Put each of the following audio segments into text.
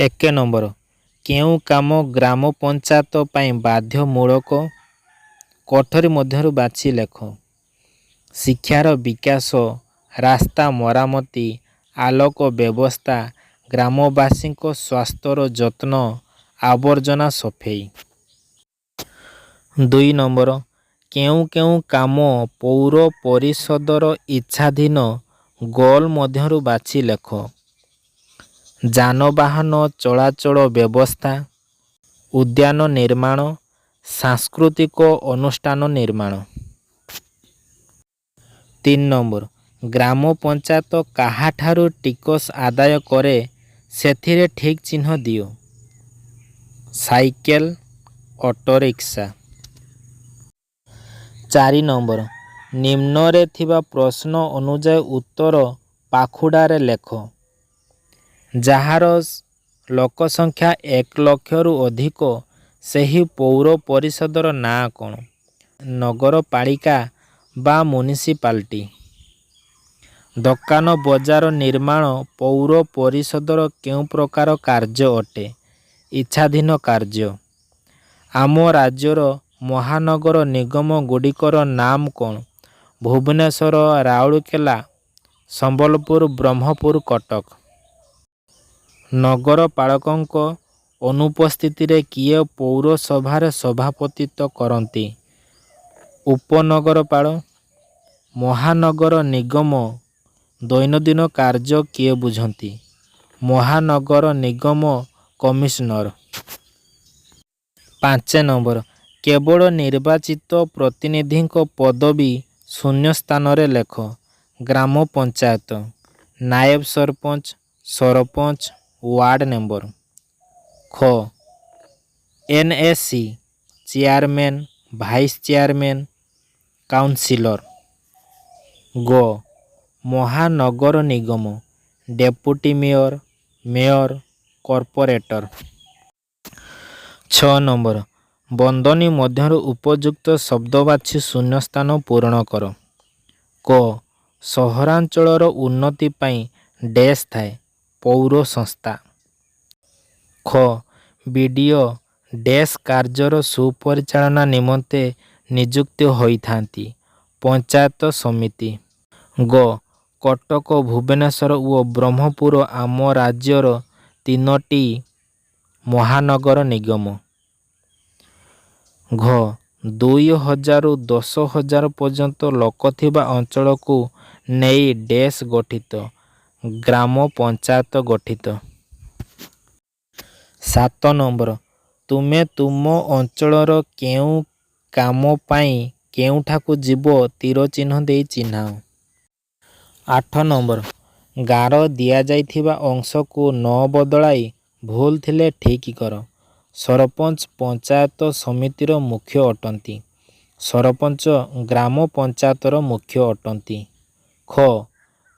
ଏକ ନମ୍ବର କେଉଁ କାମ ଗ୍ରାମ ପଞ୍ଚାୟତ ପାଇଁ ବାଧ୍ୟମୂଳକ? କୋଠରୀ ମଧ୍ୟରୁ ବାଛି ଲେଖ। ଶିକ୍ଷାର ବିକାଶ, ରାସ୍ତା ମରାମତି, ଆଲୋକ ବ୍ୟବସ୍ଥା, ଗ୍ରାମବାସୀଙ୍କ ସ୍ୱାସ୍ଥ୍ୟର ଯତ୍ନ, ଆବର୍ଜନା ସଫେଇ। 2 ନମ୍ବର କେଉଁ କେଉଁ କାମ ପୌର ପରିଷଦର ଇଚ୍ଛାଧୀନ? ଗୋଲ ମଧ୍ୟରୁ ବାଛି ଲେଖ। ଯାନବାହନ ଚଳାଚଳ ବ୍ୟବସ୍ଥା, ଉଦ୍ୟାନ ନିର୍ମାଣ, ସାଂସ୍କୃତିକ ଅନୁଷ୍ଠାନ ନିର୍ମାଣ। 3 ନମ୍ବର ଗ୍ରାମ ପଞ୍ଚାୟତ କାହାଠାରୁ ଟିକସ ଆଦାୟ କରେ ସେଥିରେ ଠିକ୍ ଚିହ୍ନ ଦିଅ। Cycle, autorickshaw. 4 ନମ୍ବର ନିମ୍ନରେ ଥିବା ପ୍ରଶ୍ନ ଅନୁଯାୟୀ ଉତ୍ତର ପାଖୁଡ଼ାରେ ଲେଖ। ଯାହାର ଲୋକସଂଖ୍ୟା 1 ଲକ୍ଷରୁ ଅଧିକ ସେହି ପୌର ପରିଷଦର ନାଁ କ'ଣ? ନଗରପାଳିକା ବା ମ୍ୟୁନିସିପାଲିଟି। ଦୋକାନ ବଜାର ନିର୍ମାଣ ପୌର ପରିଷଦର କେଉଁ ପ୍ରକାର କାର୍ଯ୍ୟ ଅଟେ? ଇଚ୍ଛାଧୀନ କାର୍ଯ୍ୟ। ଆମ ରାଜ୍ୟର ମହାନଗର ନିଗମ ଗୁଡ଼ିକର ନାମ କ'ଣ? ଭୁବନେଶ୍ୱର, ରାଉରକେଲା, ସମ୍ବଲପୁର, ବ୍ରହ୍ମପୁର, କଟକ। ନଗରପାଳକଙ୍କ ଅନୁପସ୍ଥିତିରେ କିଏ ପୌରସଭାରେ ସଭାପତିତ୍ୱ କରନ୍ତି? ଉପନଗରପାଳ। ମହାନଗର ନିଗମ ଦୈନନ୍ଦିନ କାର୍ଯ୍ୟ କିଏ ବୁଝନ୍ତି? ମହାନଗର ନିଗମ କମିଶନର। 5 ନମ୍ବର କେବଳ ନିର୍ବାଚିତ ପ୍ରତିନିଧିଙ୍କ ପଦବୀ ଶୂନ୍ୟସ୍ଥାନରେ ଲେଖ। ଗ୍ରାମ ପଞ୍ଚାୟତ, ନାଏବ ସରପଞ୍ଚ, ସରପଞ୍ଚ, ୱାର୍ଡ଼ ମେମ୍ବର। ଖ NAC chairman, vice chairman, councillor. ଗ ମହାନଗର ନିଗମ deputy mayor, mayor, corporator. 6 number ବନ୍ଦନୀ ମଧ୍ୟରୁ ଉପଯୁକ୍ତ ଶବ୍ଦ ବାଛି ଶୂନ୍ୟସ୍ଥାନ ପୂରଣ କର। କ ସହରାଞ୍ଚଳର ଉନ୍ନତି ପାଇଁ ଡ୍ୟାସ୍ ଥାଏ? ପୌର ସଂସ୍ଥା। ଖ ବିଡ଼ିଓ ଡ୍ୟାସ୍ କାର୍ଯ୍ୟର ସୁପରିଚାଳନା ନିମନ୍ତେ ନିଯୁକ୍ତ ହୋଇଥାନ୍ତି? ପଞ୍ଚାୟତ ସମିତି। ଗ କଟକ, ଭୁବନେଶ୍ୱର ଓ ବ୍ରହ୍ମପୁର ଆମ ରାଜ୍ୟର 3ଟି ମହାନଗର ନିଗମ। ଘ 2000ରୁ 10,000 ପର୍ଯ୍ୟନ୍ତ ଲୋକ ଥିବା ଅଞ୍ଚଳକୁ ନେଇ ଡ୍ୟାସ୍ ଗଠିତ? ଗ୍ରାମ ପଞ୍ଚାୟତ ଗଠିତ। 7 ନମ୍ବର ତୁମେ ତୁମ ଅଞ୍ଚଳର କେଉଁ କାମ ପାଇଁ କେଉଁଠାକୁ ଯିବ ତୀର ଚିହ୍ନ ଦେଇ ଚିହ୍ନାଅ। 8 ନମ୍ବର ଗାର ଦିଆଯାଇଥିବା ଅଂଶକୁ ନ ବଦଳାଇ ଭୁଲ ଥିଲେ ଠିକ୍ କର। ସରପଞ୍ଚ ପଞ୍ଚାୟତ ସମିତିର ମୁଖ୍ୟ ଅଟନ୍ତି। ସରପଞ୍ଚ ଗ୍ରାମ ପଞ୍ଚାୟତର ମୁଖ୍ୟ ଅଟନ୍ତି। ଖ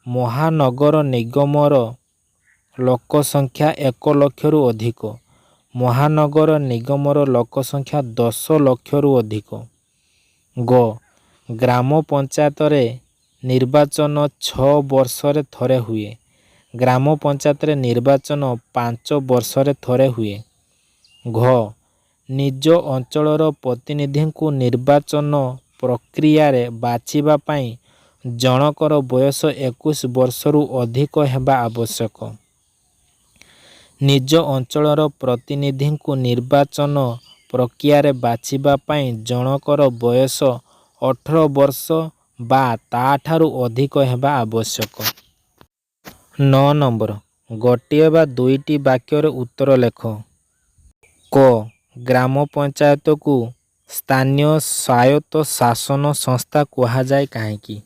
ମହାନଗର ନିଗମର ଲୋକସଂଖ୍ୟା 1 ଲକ୍ଷରୁ ଅଧିକ। ମହାନଗର ନିଗମର ଲୋକସଂଖ୍ୟା 10 ଲକ୍ଷରୁ ଅଧିକ। ଗ ଗ୍ରାମ ପଞ୍ଚାୟତରେ ନିର୍ବାଚନ 6 ବର୍ଷରେ ଥରେ ହୁଏ। ଗ୍ରାମ ପଞ୍ଚାୟତରେ ନିର୍ବାଚନ 5 ବର୍ଷରେ ଥରେ ହୁଏ। ଘ ନିଜ ଅଞ୍ଚଳର ପ୍ରତିନିଧିଙ୍କୁ ନିର୍ବାଚନ ପ୍ରକ୍ରିୟାରେ ବାଛିବା ପାଇଁ ଜଣକର ବୟସ 21 ବର୍ଷରୁ ଅଧିକ ହେବା ଆବଶ୍ୟକ। ନିଜ ଅଞ୍ଚଳର ପ୍ରତିନିଧିଙ୍କୁ ନିର୍ବାଚନ ପ୍ରକ୍ରିୟାରେ ବାଛିବା ପାଇଁ ଜଣକର ବୟସ 18 ବର୍ଷ ବା ତା'ଠାରୁ ଅଧିକ ହେବା ଆବଶ୍ୟକ। 9 ନମ୍ବର ଗୋଟିଏ ବା ଦୁଇଟି ବାକ୍ୟରେ ଉତ୍ତର ଲେଖ। କ ଗ୍ରାମ ପଞ୍ଚାୟତକୁ ସ୍ଥାନୀୟ ସ୍ୱାୟତ୍ତ ଶାସନ ସଂସ୍ଥା କୁହାଯାଏ କାହିଁକି?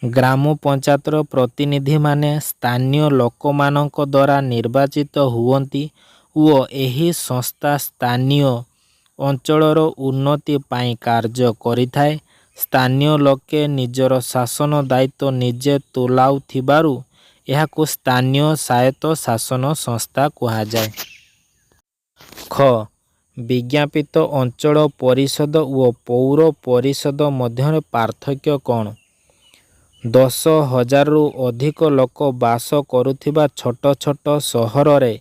ଗ୍ରାମ ପଞ୍ଚାୟତର ପ୍ରତିନିଧିମାନେ ସ୍ଥାନୀୟ ଲୋକମାନଙ୍କ ଦ୍ୱାରା ନିର୍ବାଚିତ ହୁଅନ୍ତି ଓ ଏହି ସଂସ୍ଥା ସ୍ଥାନୀୟ ଅଞ୍ଚଳର ଉନ୍ନତି ପାଇଁ କାର୍ଯ୍ୟ କରିଥାଏ। ସ୍ଥାନୀୟ ଲୋକେ ନିଜର ଶାସନ ଦାୟିତ୍ୱ ନିଜେ ତୁଲାଉଥିବାରୁ ଏହାକୁ ସ୍ଥାନୀୟ ସ୍ୱାୟତ୍ତ ଶାସନ ସଂସ୍ଥା କୁହାଯାଏ। ଖ ବିଜ୍ଞାପିତ ଅଞ୍ଚଳ ପରିଷଦ ଓ ପୌର ପରିଷଦ ମଧ୍ୟରେ ପାର୍ଥକ୍ୟ କ'ଣ? 10,000ରୁ ଅଧିକ ଲୋକ ବାସ କରୁଥିବା ଛୋଟ ଛୋଟ ସହରରେ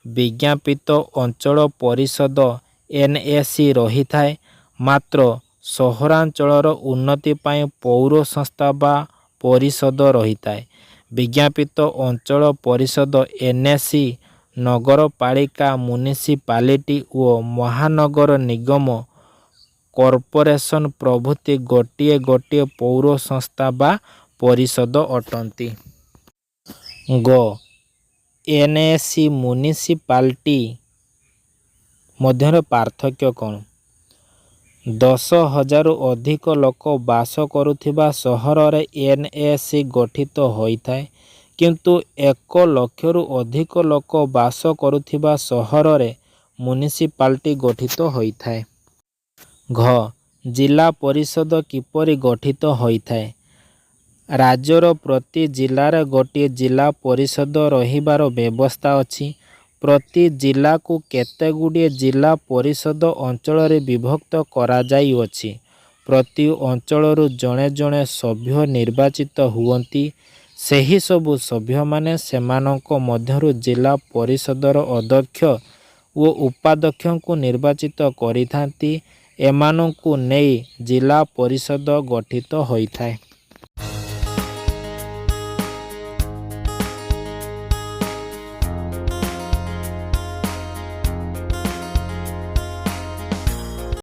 ବିଜ୍ଞାପିତ ଅଞ୍ଚଳ ପରିଷଦ NAC ରହିଥାଏ। ମାତ୍ର ସହରାଞ୍ଚଳର ଉନ୍ନତି ପାଇଁ ପୌର ସଂସ୍ଥା ବା ପରିଷଦ ରହିଥାଏ। ବିଜ୍ଞାପିତ ଅଞ୍ଚଳ ପରିଷଦ NAC ନଗରପାଳିକା ମ୍ୟୁନିସିପାଲିଟି ଓ ମହାନଗର ନିଗମ କର୍ପୋରେସନ ପ୍ରଭୃତି ଗୋଟିଏ ଗୋଟିଏ ପୌର ସଂସ୍ଥା ବା ପରିଷଦ ଅଟନ୍ତି। ଗ. NAC ମ୍ୟୁନିସିପାଲିଟି ମଧ୍ୟରେ ପାର୍ଥକ୍ୟ କ'ଣ? 10,000ରୁ ଅଧିକ ଲୋକ ବାସ କରୁଥିବା ସହରରେ NAC ଗଠିତ ହୋଇଥାଏ, କିନ୍ତୁ 1,00,000ରୁ ଅଧିକ ଲୋକ ବାସ କରୁଥିବା ସହରରେ ମ୍ୟୁନିସିପାଲିଟି ଗଠିତ ହୋଇଥାଏ। ଘ. ଜିଲ୍ଲା ପରିଷଦ କିପରି ଗଠିତ ହୋଇଥାଏ? ରାଜ୍ୟର ପ୍ରତି ଜିଲ୍ଲାରେ ଗୋଟିଏ ଜିଲ୍ଲା ପରିଷଦ ରହିବାର ବ୍ୟବସ୍ଥା ଅଛି। ପ୍ରତି ଜିଲ୍ଲାକୁ କେତେଗୁଡ଼ିଏ ଜିଲ୍ଲା ପରିଷଦ ଅଞ୍ଚଳରେ ବିଭକ୍ତ କରାଯାଇଅଛି। ପ୍ରତି ଅଞ୍ଚଳରୁ ଜଣେ ଜଣେ ସଭ୍ୟ ନିର୍ବାଚିତ ହୁଅନ୍ତି। ସେହିସବୁ ସଭ୍ୟମାନେ ସେମାନଙ୍କ ମଧ୍ୟରୁ ଜିଲ୍ଲା ପରିଷଦର ଅଧ୍ୟକ୍ଷ ଓ ଉପାଧ୍ୟକ୍ଷଙ୍କୁ ନିର୍ବାଚିତ କରିଥାନ୍ତି। ଏମାନଙ୍କୁ ନେଇ ଜିଲ୍ଲା ପରିଷଦ ଗଠିତ ହୋଇଥାଏ।